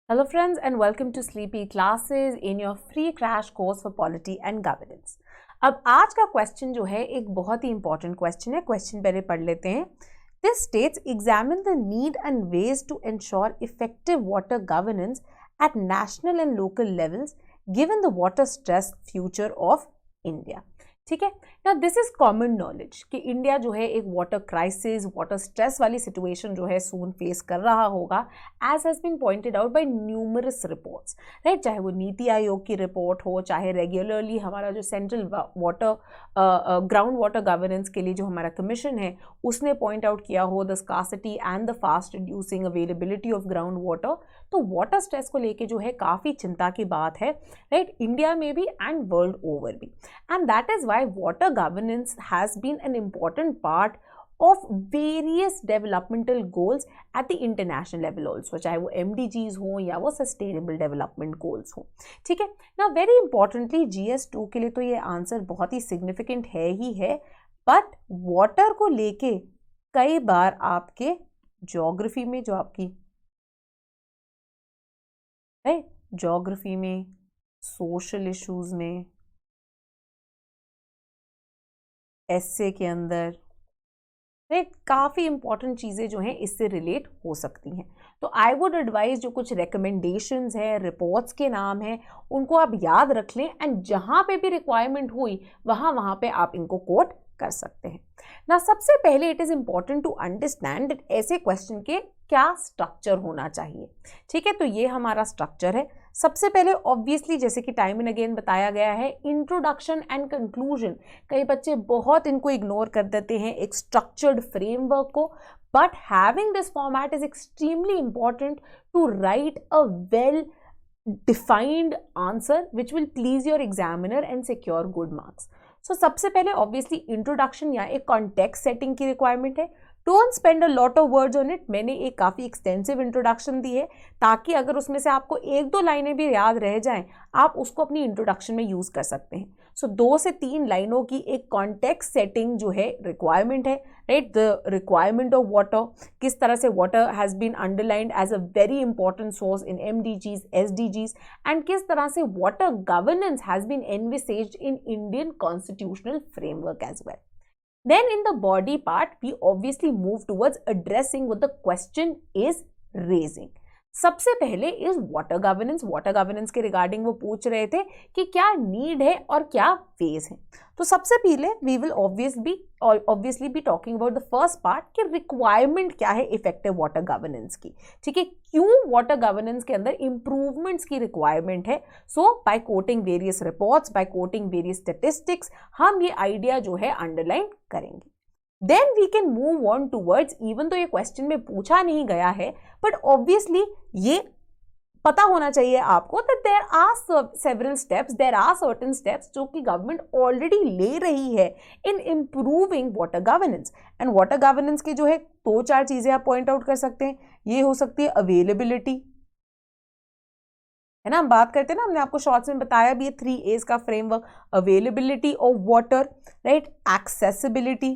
Hello friends and welcome to Sleepy Classes in your free crash course for Polity and Governance. अब आज का question जो है एक बहुत ही इंपॉर्टेंट क्वेश्चन है. क्वेश्चन पहले पढ़ लेते हैं. This states examine the need and ways to ensure effective water governance at national and local levels given the water stress future of India. ठीक है ना. दिस इज कॉमन नॉलेज कि India जो है एक वाटर क्राइसिस, वाटर स्ट्रेस वाली situation जो है सून फेस कर रहा होगा, as has been pointed out by numerous reports, right. चाहे वो नीति आयोग की रिपोर्ट हो, चाहे रेगुलरली हमारा जो central water ground water governance के लिए जो हमारा कमीशन है उसने पॉइंट आउट किया हो the scarcity and the fast reducing availability of ground water. तो वाटर स्ट्रेस को लेके जो है काफ़ी चिंता की बात है, राइट, इंडिया में भी एंड वर्ल्ड ओवर भी. And that is why water governance has been an important part of various developmental goals at the international level also, चाहे वो MDGs हो या वो sustainable development goals हो. ठीक है ना. वेरी इंपॉर्टेंटली GS2 के लिए तो ये आंसर बहुत ही सिग्निफिकेंट है ही है, बट वाटर को लेके कई बार आपके ज्योग्राफी में जो आपकी ज्योग्राफी में, सोशल इश्यूज में, एस्से के अंदर, राइट, काफ़ी इंपॉर्टेंट चीज़ें जो हैं इससे रिलेट हो सकती हैं. तो आई वुड एडवाइज जो कुछ रिकमेंडेशंस हैं, रिपोर्ट्स के नाम हैं, उनको आप याद रख लें एंड जहाँ पे भी रिक्वायरमेंट हुई वहाँ पे आप इनको कोट कर सकते हैं ना. सबसे पहले it is important to understand ऐसे क्वेश्चन के क्या स्ट्रक्चर होना चाहिए. ठीक है, तो ये हमारा स्ट्रक्चर है. सबसे पहले ऑब्वियसली जैसे कि टाइम एंड अगेन बताया गया है, इंट्रोडक्शन एंड कंक्लूजन. कई बच्चे बहुत इनको इग्नोर कर देते हैं एक स्ट्रक्चर्ड फ्रेमवर्क को, but having this format is extremely important to write a well defined answer which will please your examiner and secure good marks. So सबसे पहले ऑब्वियसली इंट्रोडक्शन या एक कॉन्टेक्स्ट सेटिंग की रिक्वायरमेंट है. Don't spend a lot of words on it. मैंने एक काफ़ी extensive introduction दी है ताकि अगर उसमें से आपको एक दो लाइनें भी याद रह जाएं, आप उसको अपनी इंट्रोडक्शन में यूज़ कर सकते हैं. सो 2 से 3 लाइनों की एक कॉन्टेक्स्ट सेटिंग जो है रिक्वायरमेंट है, right. The requirement of water, किस तरह से water has been underlined as a very important source in MDGs, SDGs, and किस तरह से water governance has been envisaged in Indian constitutional framework as well. Then in the body part, we obviously move towards addressing what the question is raising. सबसे पहले is water governance. Water governance के regarding वो पूछ रहे थे कि क्या need है और क्या फेज है. तो सबसे पहले we will obviously be talking about the first part कि रिक्वायरमेंट क्या है इफेक्टिव वाटर गवर्नेंस की. ठीक है, क्यों वाटर गवर्नेंस के अंदर इंप्रूवमेंट्स की रिक्वायरमेंट है. So by quoting various reports, by quoting various statistics, हम ये आइडिया जो है अंडरलाइन करेंगे. Then we can move on towards, even तो ये क्वेश्चन में पूछा नहीं गया है, but obviously ये पता होना चाहिए आपको that there are several steps, there are certain steps जो कि गवर्नमेंट ऑलरेडी ले रही है in improving water governance. and water governance के जो है 2-4 चीज़ें आप पॉइंट आउट कर सकते हैं. ये हो सकती है अवेलेबिलिटी, है ना. हम बात करते हैं ना, हमने आपको शॉर्ट्स में बताया भी है 3 A's का framework. Availability of water, right. Accessibility,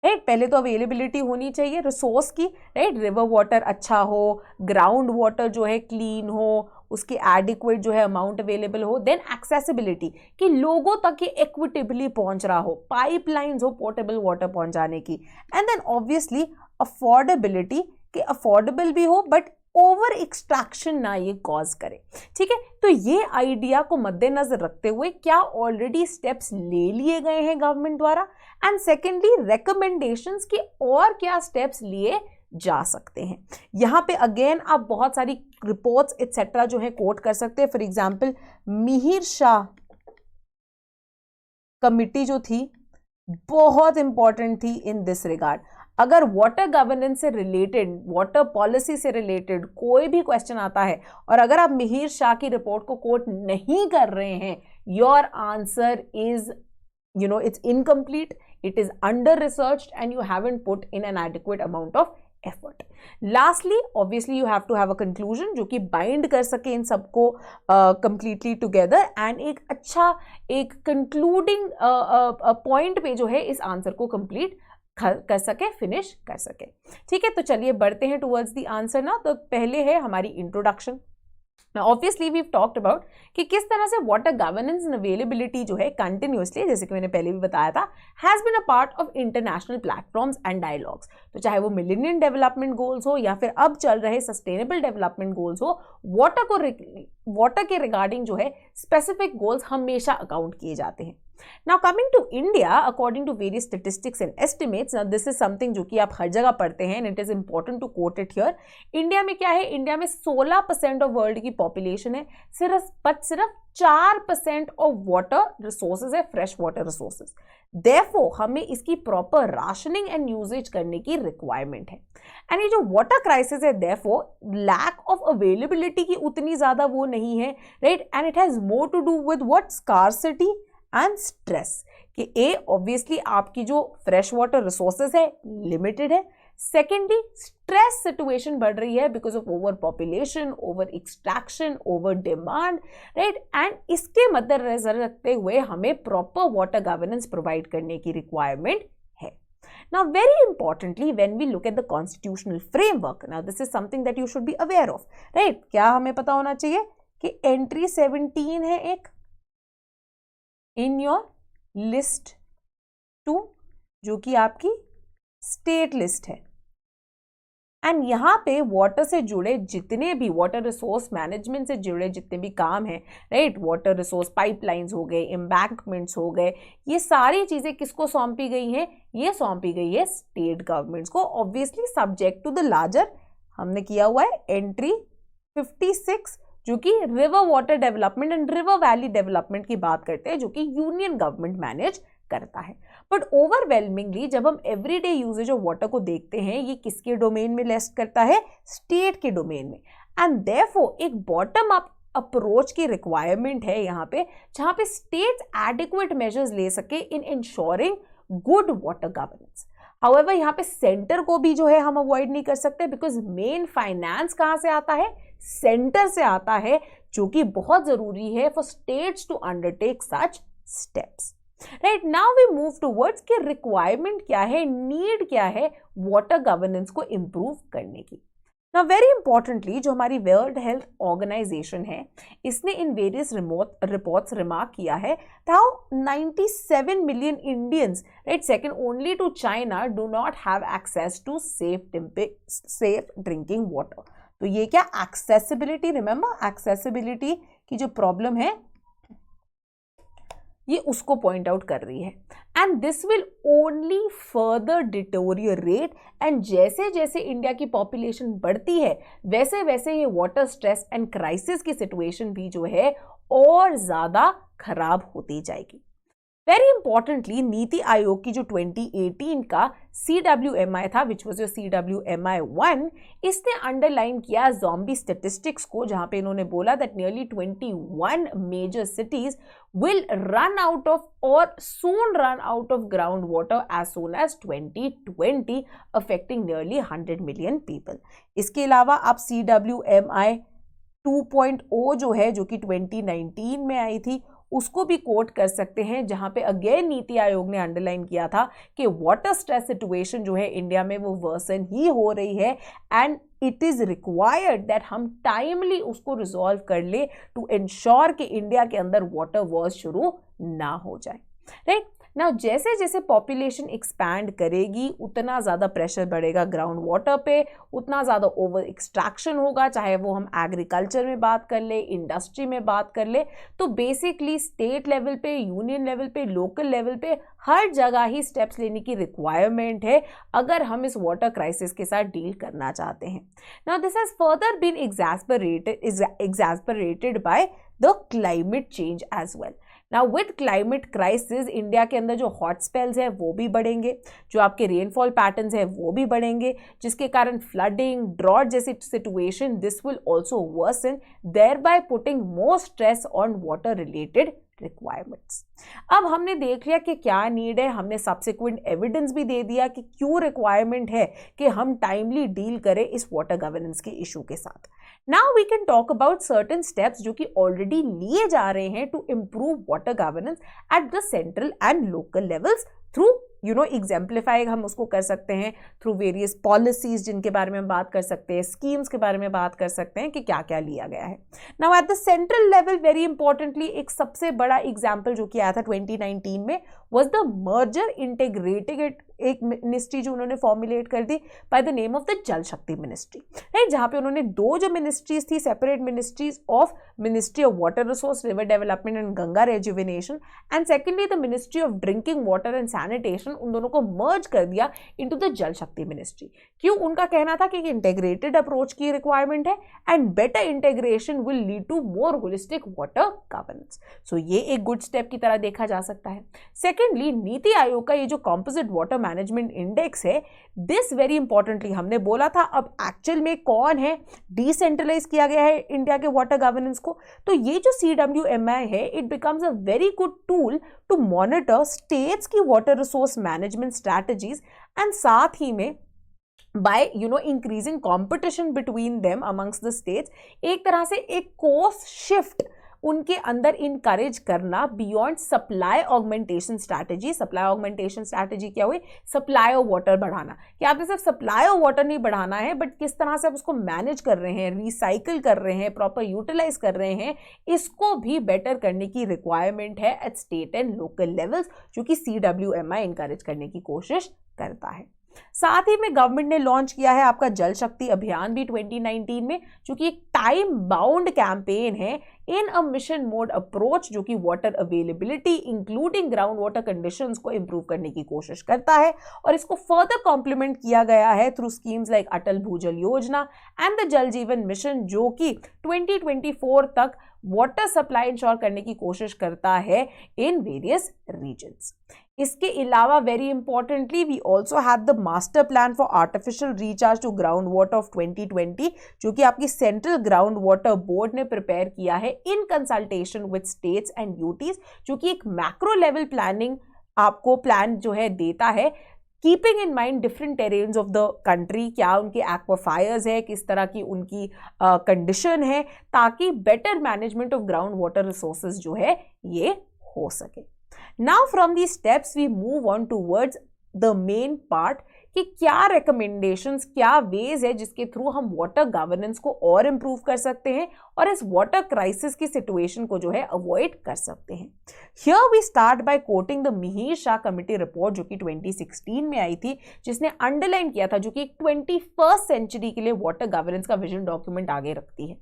right. पहले तो अवेलेबिलिटी होनी चाहिए रिसोर्स की, राइट. रिवर वाटर अच्छा हो, ग्राउंड वाटर जो है क्लीन हो, उसकी एडिक्वेट जो है अमाउंट अवेलेबल हो. देन एक्सेसिबिलिटी कि लोगों तक ये इक्विटेबली पहुंच रहा हो, पाइपलाइंस हो पोर्टेबल वाटर पहुंचाने की. एंड देन ऑब्वियसली अफोर्डेबिलिटी कि अफोर्डेबल भी हो बट ओवर एक्सट्रैक्शन ना ये कॉज करे. ठीक है, तो ये आइडिया को मद्देनजर रखते हुए क्या ऑलरेडी स्टेप्स ले लिए गए हैं गवर्नमेंट द्वारा, एंड सेकेंडली रिकमेंडेशंस की और क्या स्टेप्स लिए जा सकते हैं. यहां पे अगेन आप बहुत सारी रिपोर्ट्स एटसेट्रा जो है कोट कर सकते हैं. For example Mihir Shah committee जो थी बहुत इंपॉर्टेंट थी इन दिस रिगार्ड. अगर वाटर गवर्नेंस से रिलेटेड, वाटर पॉलिसी से रिलेटेड कोई भी क्वेश्चन आता है और अगर आप मिहिर शाह की रिपोर्ट को कोट नहीं कर रहे हैं, your answer is it's incomplete, it is under researched and you haven't put in an adequate amount of effort. Lastly, obviously you have to have a conclusion जो कि bind कर सके इन सबको completely together and एक अच्छा एक concluding point पे जो है इस आंसर को complete कर सके, फिनिश कर सके। ठीक है, तो चलिए बढ़ते हैं टुवर्ड्स द आंसर ना। तो पहले है हमारी introduction. Obviously we talked about कि किस तरह से वाटर गवर्नेंस एंड अवेलेबिलिटी जो है कंटिन्यूसली, जैसे कि मैंने पहले भी बताया था, has been a part of international platforms and dialogues. तो चाहे वो मिलेनियम डेवलपमेंट गोल्स हो या फिर अब चल रहे सस्टेनेबल डेवलपमेंट गोल्स हो, वाटर के रिगार्डिंग जो है स्पेसिफिक गोल्स हमेशा अकाउंट किए जाते हैं। Now coming to India, according to various statistics and estimates, now this is something जो कि आप हर जगह पढ़ते हैं and it is important to quote it here. India में क्या है, इंडिया में 16% ऑफ वर्ल्ड की पॉपुलेशन है, सिर्फ 4% ऑफ वाटर रिसोर्सेज है, फ्रेश वाटर रिसोर्सेज। Therefore, हमें इसकी प्रॉपर राशनिंग एंड यूजेज करने की रिक्वायरमेंट है। एंड ये जो वाटर क्राइसिस है, therefore लैक ऑफ अवेलेबिलिटी की उतनी ज्यादा वो नहीं है, right, and it has more to do with what, scarcity and stress. कि ए ऑब्वियसली आपकी जो फ्रेश वाटर रिसोर्सेज है लिमिटेड है, सेकेंडली स्ट्रेस सिचुएशन बढ़ रही है because of over population, over extraction, over demand, right, and इसके मद्देनजर रखते हुए हमें प्रॉपर वाटर गवर्नेंस प्रोवाइड करने की रिक्वायरमेंट है। Now very importantly, when we look at the constitutional framework, now this is something that you should be aware of, right? क्या हमें पता होना चाहिए कि एंट्री 17 है एक इन योर लिस्ट 2, जो कि आपकी स्टेट लिस्ट है, एंड यहां पे वाटर से जुड़े जितने भी वाटर रिसोर्स मैनेजमेंट से जुड़े जितने भी काम हैं, राइट, वाटर रिसोर्स पाइपलाइंस हो गए, एम्बैंकमेंट्स हो गए, ये सारी चीजें किसको सौंपी गई हैं, ये सौंपी गई है स्टेट गवर्नमेंट्स को, obviously subject to the larger, हमने किया हुआ है एंट्री 56, जो कि river water development and river valley development की बात करते हैं, जो कि यूनियन गवर्नमेंट मैनेज करता है। बट ओवरवेलमिंगली जब हम एवरीडे यूजेज ऑफ वाटर को देखते हैं, ये किसके डोमेन में लिस्ट करता है, स्टेट के डोमेन में, एंड देयरफॉर एक बॉटम अप अप्रोच की रिक्वायरमेंट है यहाँ पे, जहां पे स्टेट्स एडिक्वेट मेजर्स ले सके in ensuring good water governance. However यहाँ पे सेंटर को भी जो है हम अवॉइड नहीं कर सकते, बिकॉज मेन फाइनेंस कहाँ से आता है, सेंटर से आता है, जो कि बहुत जरूरी है for states to undertake such steps. Right, now we move towards कि रिक्वायरमेंट क्या है, नीड क्या है वाटर गवर्नेंस को इंप्रूव करने की। नाउ वेरी इंपॉर्टेंटली जो हमारी वर्ल्ड हेल्थ ऑर्गेनाइजेशन है, इसने इन वेरियस रिपोर्ट्स रिमार्क किया है how 97 million Indians, right, second only to China, do not have access to safe drinking water. तो ये क्या, एक्सेसिबिलिटी, रिमेंबर एक्सेसिबिलिटी की जो प्रॉब्लम है ये उसको पॉइंट आउट कर रही है, and this will only further deteriorate, and जैसे जैसे इंडिया की पॉपुलेशन बढ़ती है वैसे वैसे ये वाटर स्ट्रेस एंड क्राइसिस की सिचुएशन भी जो है और ज्यादा खराब होती जाएगी। वेरी इंपॉर्टेंटली नीति आयोग की जो 2018 का CWMI था, विच वॉज योर CWMI 1, इसने अंडरलाइन किया ज़ॉम्बी स्टेटिस्टिक्स को, जहां पे इन्होंने बोला that nearly 21 major cities will run out of or soon run out of ground water as soon as 2020, affecting nearly 100 million people. इसके अलावा आप CWMI 2.0 जो है, जो कि 2019 में आई थी, उसको भी कोट कर सकते हैं, जहां पे अगेन नीति आयोग ने अंडरलाइन किया था कि वाटर स्ट्रेस सिचुएशन जो है इंडिया में वो वर्सन ही हो रही है, and it is required that हम टाइमली उसको रिजॉल्व कर ले टू इंश्योर कि इंडिया के अंदर वाटर वॉर्स शुरू ना हो जाए। राइट, ना जैसे जैसे पॉपुलेशन एक्सपैंड करेगी उतना ज़्यादा प्रेशर बढ़ेगा ग्राउंड वाटर पे, उतना ज़्यादा ओवर एक्सट्रैक्शन होगा, चाहे वो हम एग्रीकल्चर में बात कर ले, इंडस्ट्री में बात कर ले। तो बेसिकली स्टेट लेवल पे, यूनियन लेवल पे, लोकल लेवल पे हर जगह ही स्टेप्स लेने की रिक्वायरमेंट है अगर हम इस वाटर क्राइसिस के साथ डील करना चाहते हैं। Now this has further been exasperated by the climate change as well. Now with climate crisis India के अंदर जो हॉट स्पेल्स है वो भी बढ़ेंगे, जो आपके रेनफॉल पैटर्न्स है वो भी बढ़ेंगे, जिसके कारण फ्लडिंग, ड्रॉट जैसी situation this will also worsen, thereby putting more stress on water related requirements. अब हमने देख लिया कि क्या नीड है, हमने सब्सिक्वेंट एविडेंस भी दे दिया कि क्यों रिक्वायरमेंट है कि हम टाइमली डील करें इस वाटर गवर्नेंस के इशू के साथ। Now we can talk about certain steps जो कि ऑलरेडी लिए जा रहे हैं to improve water governance at the central and local levels through exemplify हम उसको कर सकते हैं थ्रू वेरियस पॉलिसीज जिनके बारे में हम बात कर सकते हैं, स्कीम्स के बारे में बात कर सकते हैं कि क्या क्या लिया गया है। Now at the central level very importantly एक सबसे बड़ा एग्जाम्पल जो कि आया था 2019 में was the merger integrating it, एक मिनिस्ट्री जो उन्होंने फॉर्मुलेट कर दी by the name of the Jal Shakti ministry, right, जहां पे उन्होंने दो जो मिनिस्ट्रीज थी separate ministries of ministry of water resource, river development and Ganga rejuvenation and secondly the ministry of drinking water and sanitation, उन दोनों को मर्ज कर दिया into the Jal Shakti ministry. क्यों? उनका कहना था कि इंटेग्रेटेड अप्रोच की रिक्वायरमेंट है and better integration will lead to more holistic water governance. So ये एक गुड स्टेप की तरह देखा जा सकता है। सेकेंडली नीति आयोग का ये जो कॉम्पोजिट वाटर मैनेजमेंट इंडेक्स है, दिस वेरी इंपॉर्टेंटली हमने बोला था अब एक्चुअल में कौन है, डिसेंट्रलाइज किया गया है इंडिया के वाटर गवर्नेंस को, तो ये जो CWMI है it becomes a very good tool to monitor states की water resource management strategies and साथ ही में by increasing competition between them amongst the states, एक तरह से एक कोर्स शिफ्ट उनके अंदर इनकरेज करना beyond supply augmentation strategy. Supply augmentation strategy क्या हुई? सप्लाई ऑफ वाटर बढ़ाना, कि आपने सिर्फ सप्लाई ऑफ वाटर नहीं बढ़ाना है बट किस तरह से आप उसको मैनेज कर रहे हैं, रिसाइकिल कर रहे हैं, प्रॉपर यूटिलाइज कर रहे हैं, इसको भी बेटर करने की रिक्वायरमेंट है at state and local levels, जो कि CWMI इनकरेज करने की कोशिश करता है। साथ ही में गवर्नमेंट ने लॉन्च किया है आपका जल शक्ति अभियान भी 2019 में, जो कि एक टाइम बाउंड कैंपेन है इन अ मिशन मोड अप्रोच, जो कि water availability including ground water conditions को इंप्रूव करने की कोशिश करता है और इसको फर्दर कॉम्प्लीमेंट किया गया है थ्रू स्कीम्स लाइक अटल भूजल योजना एंड द जल जीवन मिशन, जो कि 2024 तक वाटर सप्लाई इंश्योर करने की कोशिश करता है इन वेरियस रीजन्स। इसके अलावा very importantly we also have the master plan for artificial recharge to ground water of 2020, जो कि आपकी सेंट्रल ग्राउंड वाटर बोर्ड ने प्रिपेयर किया है in consultation with states and UTs, जो कि एक मैक्रो लेवल प्लानिंग आपको प्लान जो है देता है, keeping in mind different terrains of the country, क्या उनके एक्वाफायर्स है, किस तरह की उनकी कंडीशन है, ताकि better management of ground water resources जो है ये हो सके। Now from these steps we move on towards the main part कि क्या recommendations, क्या ways है जिसके थ्रू हम वाटर गवर्नेंस को और इम्प्रूव कर सकते हैं और इस वाटर क्राइसिस की सिचुएशन को जो है अवॉइड कर सकते हैं। Here we start by quoting the Mihir Shah committee report, जो कि 2016 में आई थी, जिसने अंडरलाइन किया था, जो कि 21st सेंचुरी के लिए वाटर गवर्नेंस का विजन डॉक्यूमेंट आगे रखती है।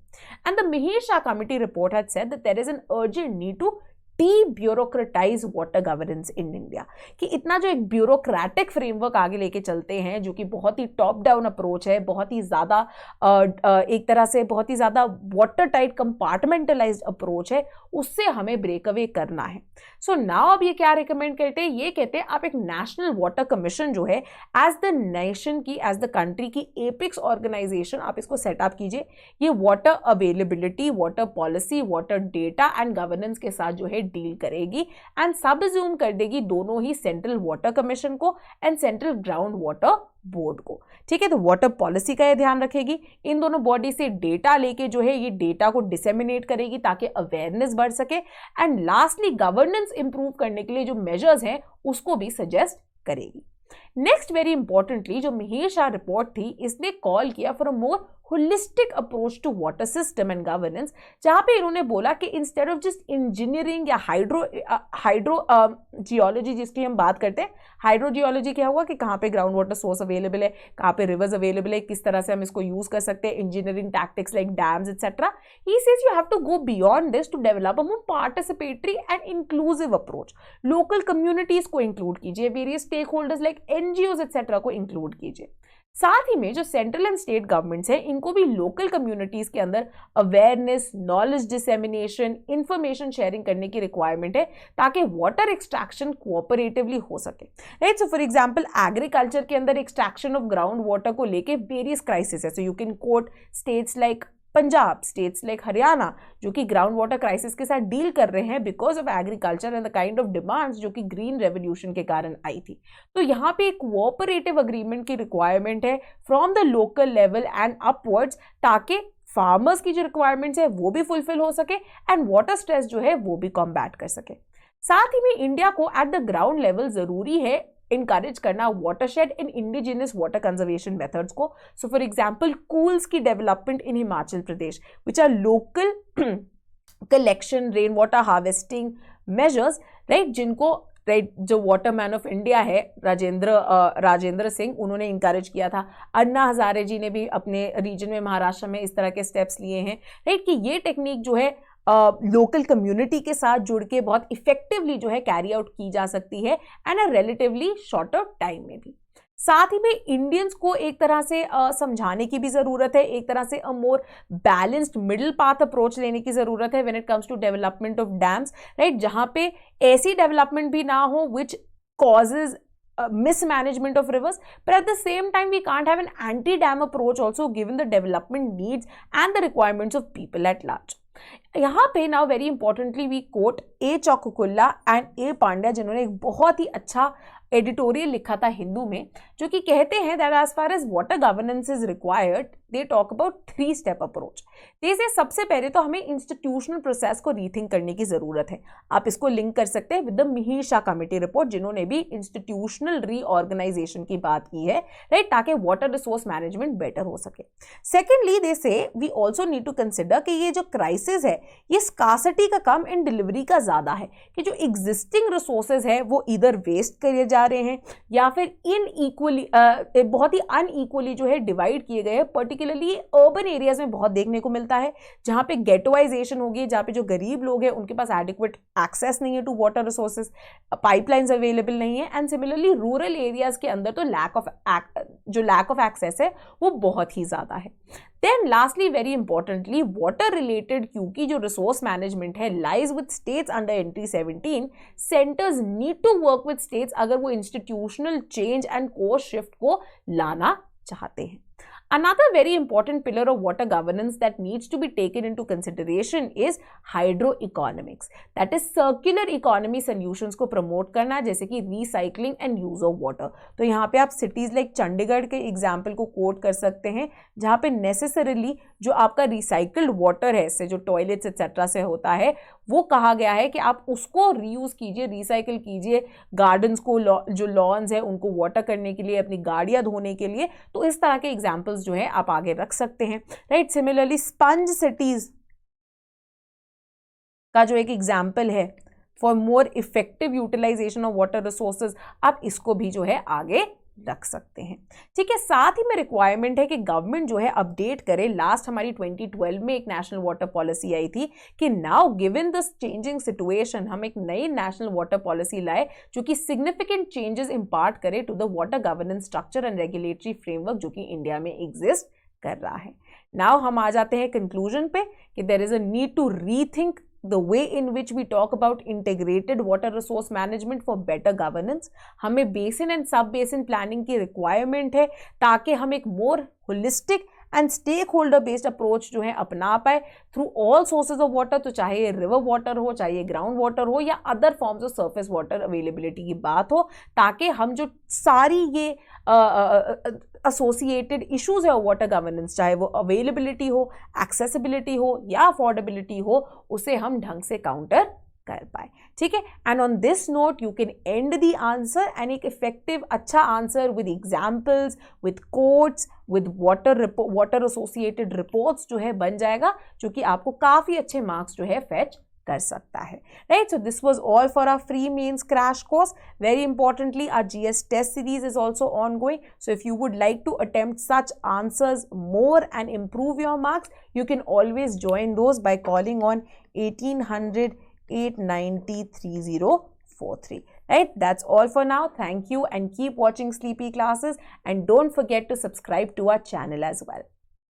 And the Mihir Shah committee report had said that there is an urgent need to bureaucratise water governance in India, कि इतना जो एक ब्यूरोक्रेटिक फ्रेमवर्क आगे लेके चलते हैं, जो कि बहुत ही टॉप डाउन अप्रोच है, बहुत ही ज़्यादा एक तरह से बहुत ही ज़्यादा वाटर टाइट कंपार्टमेंटलाइज्ड अप्रोच है, उससे हमें ब्रेक अवे करना है। सो नाउ अब ये क्या रिकमेंड करते हैं? ये कहते हैं आप एक नेशनल वाटर कमीशन जो है एज द नेशन की, एज द कंट्री की एपिक्स ऑर्गेनाइजेशन, आप इसको सेटअप कीजिए। ये water availability, water policy, water data and governance के साथ जो है डील करेगी एंड सबज्यूम कर देगी दोनों ही सेंट्रल वाटर कमीशन को and central ground water board को। ठीक है, तो वाटर पॉलिसी का ये ध्यान रखेगी, इन दोनों बॉडी से डेटा लेके जो है ये डेटा को डिसेमिनेट करेगी ताकि अवेयरनेस बढ़ सके एंड लास्टली गवर्नेंस इंप्रूव करने के लिए जो मेजर्स हैं उसको भी सजेस्ट करेगी। नेक्स्ट वेरी इंपॉर्टेंटली जो मिहिर शाह रिपोर्ट थी, इसने कॉल किया for a more holistic approach to water system and governance, जहां पे इन्होंने बोला कि इंस्टेड ऑफ जस्ट इंजीनियरिंग या हाइड्रो जियोलॉजी जिसकी हम बात करते हैं, हाइड्रो जियोलॉजी क्या हुआ कि कहाँ पे ग्राउंड वाटर सोर्स अवेलेबल है, कहाँ पे रिवर्स अवेलेबल है, किस तरह से हम इसको यूज कर सकते हैं, engineering tactics like dams etcetera. He says you have to go beyond this to develop a more participatory and inclusive approach. Local communities को इंक्लूड कीजिए, various stakeholders like NGOs etcetera को include कीजिए। साथ ही में जो central and state governments हैं, इनको भी लोकल कम्युनिटीज के अंदर awareness, knowledge dissemination, information sharing करने की रिक्वायरमेंट है ताकि वाटर एक्सट्रैक्शन कोऑपरेटिवली हो सके। Right, so for example agriculture के अंदर एक्सट्रैक्शन ऑफ ग्राउंड वाटर को लेके वेरियस क्राइसिस है। So you can coat states like Punjab, states like Haryana, जो कि ग्राउंड वाटर क्राइसिस के साथ डील कर रहे हैं because of agriculture and the kind of demands जो कि ग्रीन रेवोल्यूशन के कारण आई थी। तो यहाँ पे एक कोऑपरेटिव अग्रीमेंट की रिक्वायरमेंट है from the local level and upwards, ताकि फार्मर्स की जो रिक्वायरमेंट्स है वो भी फुलफिल हो सके एंड वाटर स्ट्रेस जो है वो भी कॉम्बैट कर सके। साथ ही में इंडिया को एट द ग्राउंड लेवल जरूरी है encourage करना watershed and indigenous water conservation methods को. So for example, schools की development in Himachal Pradesh, which are local collection, rainwater harvesting measures, right, जिनको राइट जो वाटर मैन ऑफ इंडिया है राजेंद्र सिंह, उन्होंने encourage किया था. अन्ना हजारे जी ने भी अपने रीजन में महाराष्ट्र में इस तरह के स्टेप्स लिए हैं, राइट, कि ये टेक्निक जो है लोकल कम्युनिटी के साथ जुड़ के बहुत इफेक्टिवली जो है कैरी आउट की जा सकती है and a relatively shorter time में भी. साथ ही में इंडियंस को एक तरह से समझाने की भी ज़रूरत है, एक तरह से a more balanced middle path approach लेने की ज़रूरत है when it comes to development of dams, right, जहाँ पे ऐसी डेवलपमेंट भी ना हो which causes mismanagement of rivers, but at the same time we can't have an anti-dam approach also given the development needs and the requirements of people at large. यहाँ पे now very importantly we quote A. Chokkulla and A. Pandya, जिन्होंने एक बहुत ही अच्छा editorial लिखा था हिंदू में, जो कि कहते हैं that as far as water governance is required they talk about 3 step approach. जैसे सबसे पहले तो हमें इंस्टीट्यूशनल प्रोसेस को रीथिंक करने की जरूरत है. आप इसको लिंक कर सकते हैं with the Mihir Shah committee report, जिन्होंने भी इंस्टीट्यूशनल रीऑर्गेनाइजेशन की बात की है, राइट, ताकि वाटर रिसोर्स मैनेजमेंट बेटर हो सके. Secondly they say we also need to consider कि ये जो क्राइसिस है ये स्कार्सिटी का कम एंड डिलीवरी का ज्यादा है, कि जो एग्जिस्टिंग रिसोर्सेज है वो इधर वेस्ट करे जा रहे हैं या फिर इनइक्वली बहुत ही अनइक्वली जो है डिवाइड किए गए हैं. पर्टिकुलरली अर्बन एरियाज में बहुत देखने को मिलता है, जहां पे गेटोइजेशन हो गई, जहां पे जो गरीब लोग हैं उनके पास एडिक्वेट एक्सेस नहीं है to water resources, pipelines available नहीं है. एंड सिमिलरली रूरल एरियाज के अंदर तो लैक ऑफ एक्सेस है वो बहुत ही ज्यादा है. Then lastly, very importantly, water related क्योंकि जो resource management है lies with states under NT 17, centers need to work with states अगर वो institutional change and course shift को लाना चाहते हैं. Another very important pillar of water governance that needs to be taken into consideration is hydroeconomics. That is circular economy solutions को promote करना, जैसे कि recycling and use of water. तो यहाँ पे आप cities like चंडीगढ़ के example को quote कर सकते हैं, जहाँ पे necessarily जो आपका recycled water है, इससे जो toilets etc. से होता है, वो कहा गया है कि आप उसको reuse कीजिए, recycle कीजिए, gardens को जो lawns है उनको water करने के लिए, अपनी गाड़ियाँ धोने के लिए. तो इस तरह के examples जो है आप आगे रख सकते हैं, राइट. सिमिलरली स्पंज सिटीज का जो एक एग्जाम्पल है for more effective utilization of water resources, आप इसको भी जो है आगे रख सकते हैं, ठीक है. साथ ही में रिक्वायरमेंट है कि गवर्नमेंट जो है अपडेट करे. लास्ट हमारी 2012 में एक नेशनल वाटर पॉलिसी आई थी कि now given the changing situation हम एक नई नेशनल वाटर पॉलिसी लाए जो कि सिग्निफिकेंट चेंजेस इम्पार्ट करे to the water governance structure and regulatory framework जो कि इंडिया में एग्जिस्ट कर रहा है. नाउ हम आ जाते हैं कंक्लूजन पे कि there is a need to rethink the way in which we talk about integrated water resource management for better governance. हमें basin and sub basin planning की रिक्वायरमेंट है ताकि हम एक more holistic and stakeholder based approach जो है अपना पाए through all sources of water. तो चाहे रिवर वाटर हो, चाहे ग्राउंड वाटर हो या other forms of surface water availability की बात हो, ताकि हम जो सारी ये एसोसिएटेड इश्यूज है वाटर गवर्नेंस, चाहे वो अवेलेबिलिटी हो, एक्सेसिबिलिटी हो या अफोर्डेबिलिटी हो, उसे हम ढंग से काउंटर कर पाए, ठीक है. And on this note you can and the answer and एक इफेक्टिव अच्छा answer with examples, with quotes, with water associated reports जो है बन जाएगा, जो कि आपको काफी अच्छे मार्क्स जो है फेच कर सकता है, right. So this was all for our free mains crash course. Very importantly our GS test series is also ongoing. So if you would like to attempt such answers more and improve your marks, you can always join those by calling on 1800 890 3043. Right, that's all for now. Thank you and keep watching Sleepy Classes, and don't forget to subscribe to our channel as well.